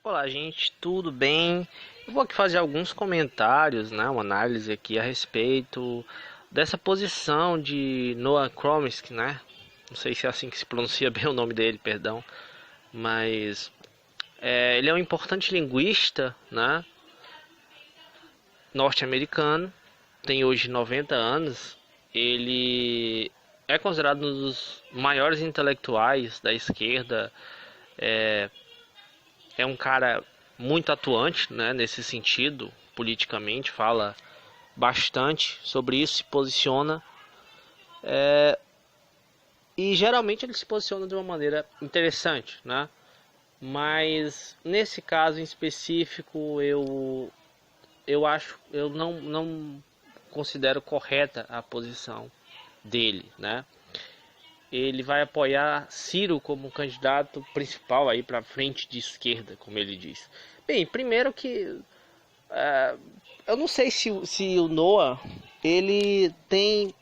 Olá, gente, tudo bem? Eu vou aqui fazer alguns comentários, né, uma análise aqui a respeito dessa posição de Noam Chomsky, né? Não sei se é assim que se pronuncia bem o nome dele, perdão, mas ele é um importante linguista, né, norte-americano, tem hoje 90 anos, ele é considerado um dos maiores intelectuais da esquerda. É um cara muito atuante, né, nesse sentido, politicamente, fala bastante sobre isso, se posiciona e geralmente ele se posiciona de uma maneira interessante, né? Mas nesse caso em específico eu não considero correta a posição dele, né? Ele vai apoiar Ciro como candidato principal aí para frente de esquerda, como ele diz. Bem, primeiro que eu não sei se o Noah ele tem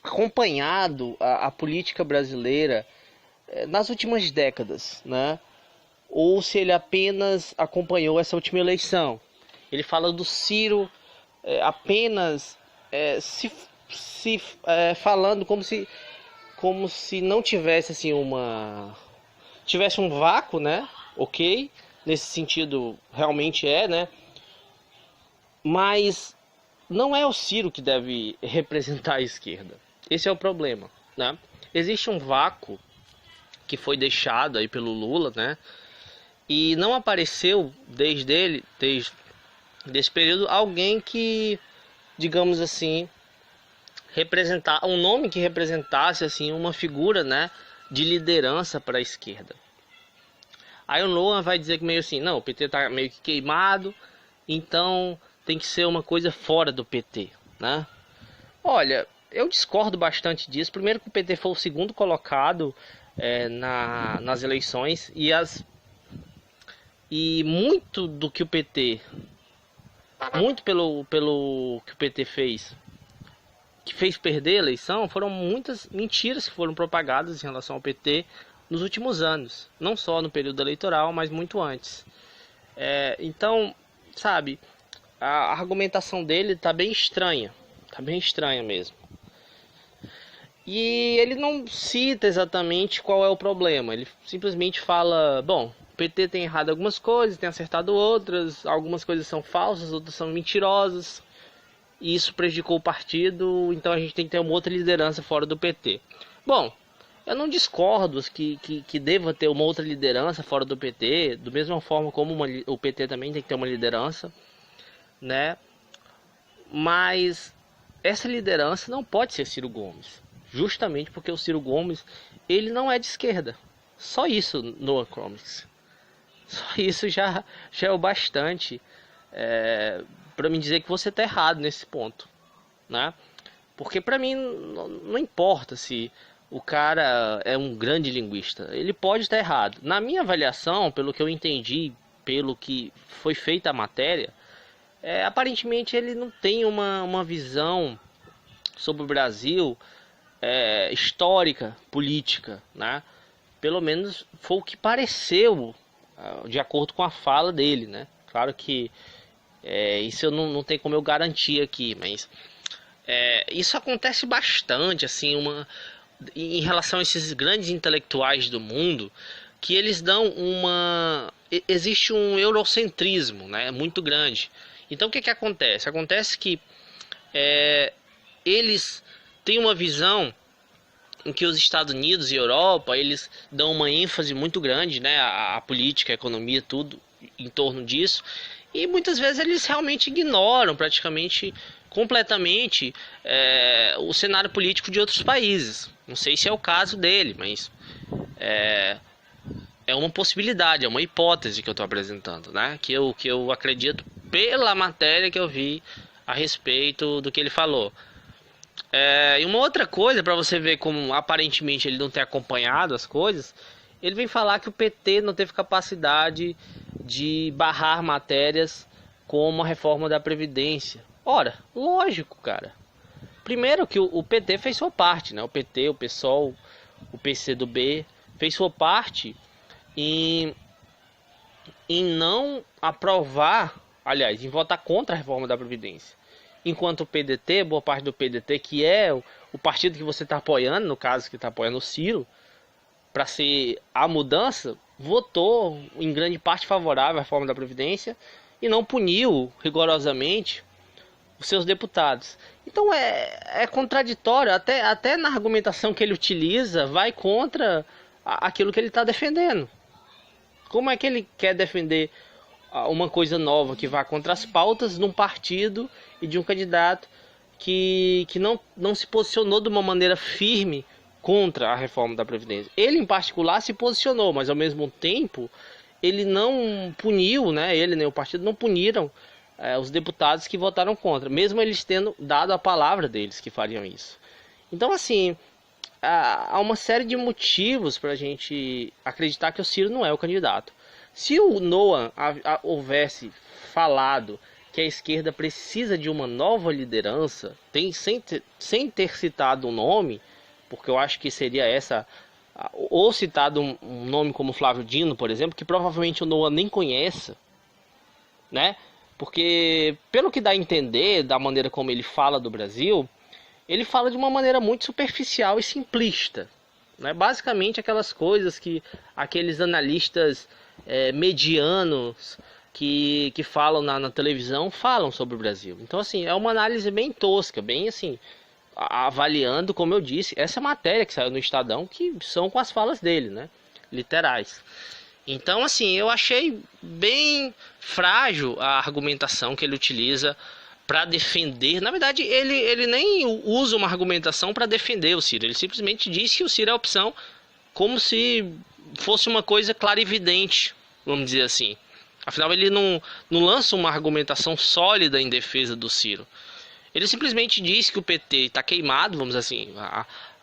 acompanhado a política brasileira nas últimas décadas, né? Ou se ele apenas acompanhou essa última eleição. Ele fala do Ciro apenas falando como se não tivesse assim tivesse um vácuo, né? Ok, nesse sentido realmente né? Mas não é o Ciro que deve representar a esquerda. Esse é o problema, né? Existe um vácuo que foi deixado aí pelo Lula, né? E não apareceu desde esse período alguém que, digamos assim, representar um nome que representasse assim uma figura, né, de liderança para a esquerda. Aí o Noah vai dizer que meio assim, não, o PT tá meio que queimado, então tem que ser uma coisa fora do PT, né? Olha, eu discordo bastante disso. Primeiro que o PT foi o segundo colocado nas eleições e muito do que o PT, muito pelo que o PT fez, que fez perder a eleição, foram muitas mentiras que foram propagadas em relação ao PT nos últimos anos, não só no período eleitoral, mas muito antes. Então, sabe, a argumentação dele tá bem estranha mesmo. E ele não cita exatamente qual é o problema, ele simplesmente fala, bom, o PT tem errado algumas coisas, tem acertado outras, algumas coisas são falsas, outras são mentirosas, e isso prejudicou o partido, então a gente tem que ter uma outra liderança fora do PT. Bom, eu não discordo que deva ter uma outra liderança fora do PT, da mesma forma como o PT também tem que ter uma liderança, né? Mas essa liderança não pode ser Ciro Gomes, justamente porque o Ciro Gomes ele não é de esquerda. Só isso, Noam Chomsky. Só isso já é o bastante para me dizer que você está errado nesse ponto, né? Porque para mim não importa se o cara é um grande linguista, ele pode estar errado. Na minha avaliação, pelo que eu entendi, pelo que foi feita a matéria, aparentemente ele não tem uma visão sobre o Brasil histórica, política, né? Pelo menos foi o que pareceu, de acordo com a fala dele, né? Claro que isso eu não tenho como eu garantir aqui, mas isso acontece bastante, assim, em relação a esses grandes intelectuais do mundo, que eles dão existe um eurocentrismo, né, muito grande. Então o que acontece? Acontece que eles têm uma visão em que os Estados Unidos e Europa, eles dão uma ênfase muito grande, né, à política, à economia, tudo em torno disso, e muitas vezes eles realmente ignoram praticamente completamente o cenário político de outros países. Não sei se é o caso dele, mas é uma possibilidade, é uma hipótese que eu estou apresentando, né? Que eu acredito pela matéria que eu vi a respeito do que ele falou. E uma outra coisa, para você ver como aparentemente ele não tem acompanhado as coisas, ele vem falar que o PT não teve capacidade de barrar matérias como a reforma da Previdência. Ora, lógico, cara. Primeiro que o PT fez sua parte, né? O PT, o PSOL, o PCdoB fez sua parte em em não aprovar, aliás, em votar contra a reforma da Previdência. Enquanto o PDT, boa parte do PDT, que é o partido que você está apoiando, no caso que está apoiando o Ciro, para ser a mudança, votou em grande parte favorável à reforma da Previdência e não puniu rigorosamente os seus deputados. Então é contraditório, até na argumentação que ele utiliza, vai contra aquilo que ele está defendendo. Como é que ele quer defender uma coisa nova que vá contra as pautas de um partido e de um candidato que não se posicionou de uma maneira firme contra a reforma da Previdência? Ele, em particular, se posicionou, mas ao mesmo tempo ele não puniu, né? Ele nem o partido não puniram os deputados que votaram contra, mesmo eles tendo dado a palavra deles que fariam isso. Então, assim, há uma série de motivos para a gente acreditar que o Ciro não é o candidato. Se o Noam houvesse falado que a esquerda precisa de uma nova liderança, sem ter citado o nome, porque eu acho que seria essa, ou citado um nome como Flávio Dino, por exemplo, que provavelmente o Noam nem conhece, né? Porque, pelo que dá a entender, da maneira como ele fala do Brasil, ele fala de uma maneira muito superficial e simplista, né? Basicamente aquelas coisas que aqueles analistas medianos que falam na televisão falam sobre o Brasil. Então, assim, é uma análise bem tosca, bem assim, avaliando, como eu disse, essa matéria que saiu no Estadão, que são com as falas dele, né? Literais. Então, assim, eu achei bem frágil a argumentação que ele utiliza para defender. Na verdade, ele nem usa uma argumentação para defender o Ciro. Ele simplesmente diz que o Ciro é a opção, como se fosse uma coisa clara e evidente, vamos dizer assim. Afinal, ele não lança uma argumentação sólida em defesa do Ciro. Ele simplesmente diz que o PT está queimado, vamos dizer assim,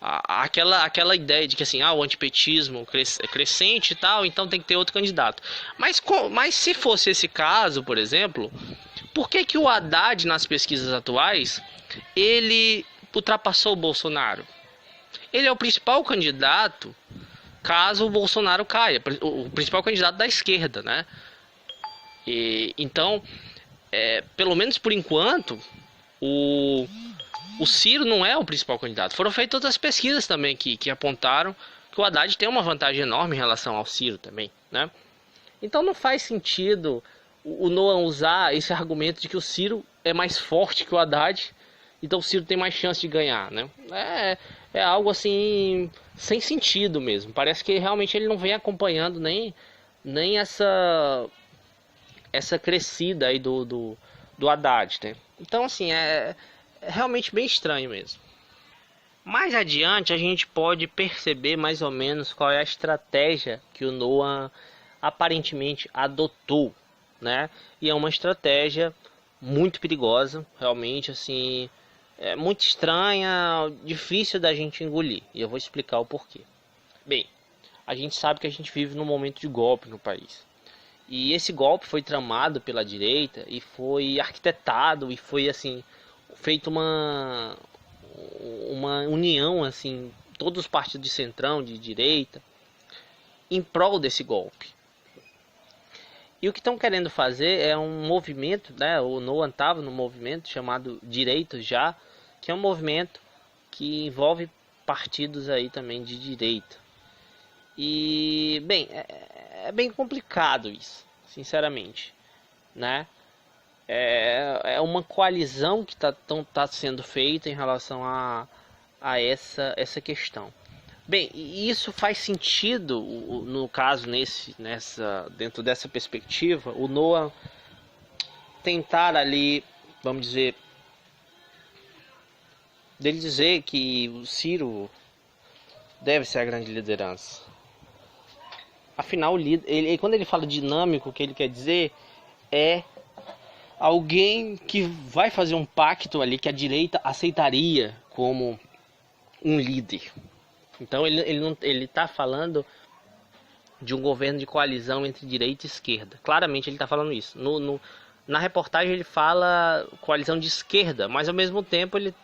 aquela ideia de que assim, o antipetismo é crescente e tal, então tem que ter outro candidato. Mas se fosse esse caso, por exemplo, por que o Haddad, nas pesquisas atuais, ele ultrapassou o Bolsonaro? Ele é o principal candidato caso o Bolsonaro caia, o principal candidato da esquerda, né? Então, pelo menos por enquanto, o Ciro não é o principal candidato. Foram feitas outras pesquisas também que apontaram que o Haddad tem uma vantagem enorme em relação ao Ciro também, né? Então não faz sentido o Noam usar esse argumento de que o Ciro é mais forte que o Haddad, então o Ciro tem mais chance de ganhar, né? É algo assim sem sentido mesmo. Parece que realmente ele não vem acompanhando nem essa crescida aí do Haddad, né? Então, assim, é realmente bem estranho mesmo. Mais adiante, a gente pode perceber mais ou menos qual é a estratégia que o Noam aparentemente adotou, né? E é uma estratégia muito perigosa, realmente, assim, muito estranha, difícil da gente engolir. E eu vou explicar o porquê. Bem, a gente sabe que a gente vive num momento de golpe no país. E esse golpe foi tramado pela direita e foi arquitetado e foi assim feito uma união, assim, todos os partidos de centrão, de direita, em prol desse golpe. E o que estão querendo fazer é um movimento, né? O Noam estava no movimento chamado Direito Já, que é um movimento que envolve partidos aí também de direita. E, bem, é bem complicado isso, sinceramente, né? É uma coalizão que tá sendo feita em relação a essa questão. Bem, e isso faz sentido, no caso, dentro dessa perspectiva, o Noam tentar ali, vamos dizer, dele dizer que o Ciro deve ser a grande liderança. Afinal, quando ele fala dinâmico, o que ele quer dizer é alguém que vai fazer um pacto ali que a direita aceitaria como um líder. Então ele está falando de um governo de coalizão entre direita e esquerda. Claramente ele está falando isso. Na reportagem ele fala coalizão de esquerda, mas ao mesmo tempo ele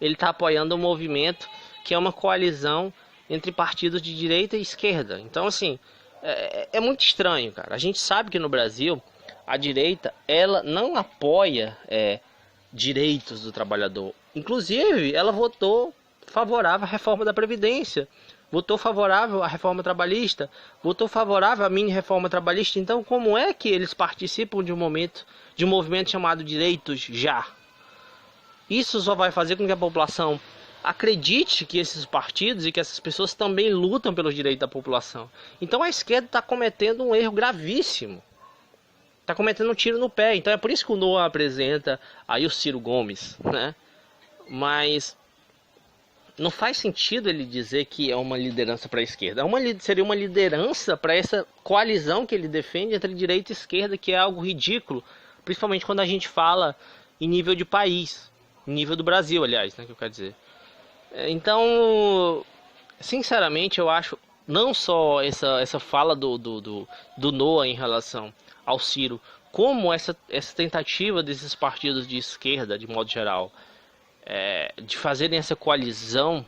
está apoiando um movimento que é uma coalizão entre partidos de direita e esquerda. Então, assim, É muito estranho, cara. A gente sabe que no Brasil a direita ela não apoia direitos do trabalhador. Inclusive, ela votou favorável à reforma da Previdência, votou favorável à reforma trabalhista, votou favorável à mini reforma trabalhista. Então, como é que eles participam de um movimento chamado Direitos Já? Isso só vai fazer com que a população acredite que esses partidos e que essas pessoas também lutam pelos direitos da população. Então a esquerda está cometendo um erro gravíssimo. Está cometendo um tiro no pé. Então é por isso que o Noah apresenta aí o Ciro Gomes, né? Mas não faz sentido ele dizer que é uma liderança para a esquerda. Seria uma liderança para essa coalizão que ele defende entre direita e esquerda, que é algo ridículo, principalmente quando a gente fala em nível de país, em nível do Brasil, aliás, né, que eu quero dizer. Então, sinceramente, eu acho não só essa fala do Noah em relação ao Ciro, como essa tentativa desses partidos de esquerda, de modo geral, de fazerem essa coalizão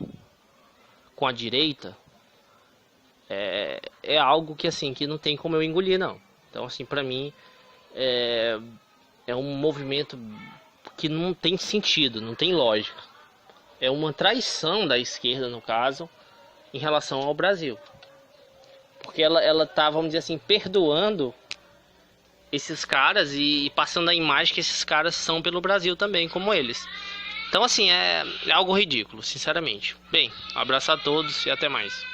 com a direita, é algo que assim que não tem como eu engolir, não. Então, assim, pra mim é um movimento que não tem sentido, não tem lógica. É uma traição da esquerda, no caso, em relação ao Brasil. Porque ela tá, vamos dizer assim, perdoando esses caras e passando a imagem que esses caras são pelo Brasil também, como eles. Então, assim, é algo ridículo, sinceramente. Bem, um abraço a todos e até mais.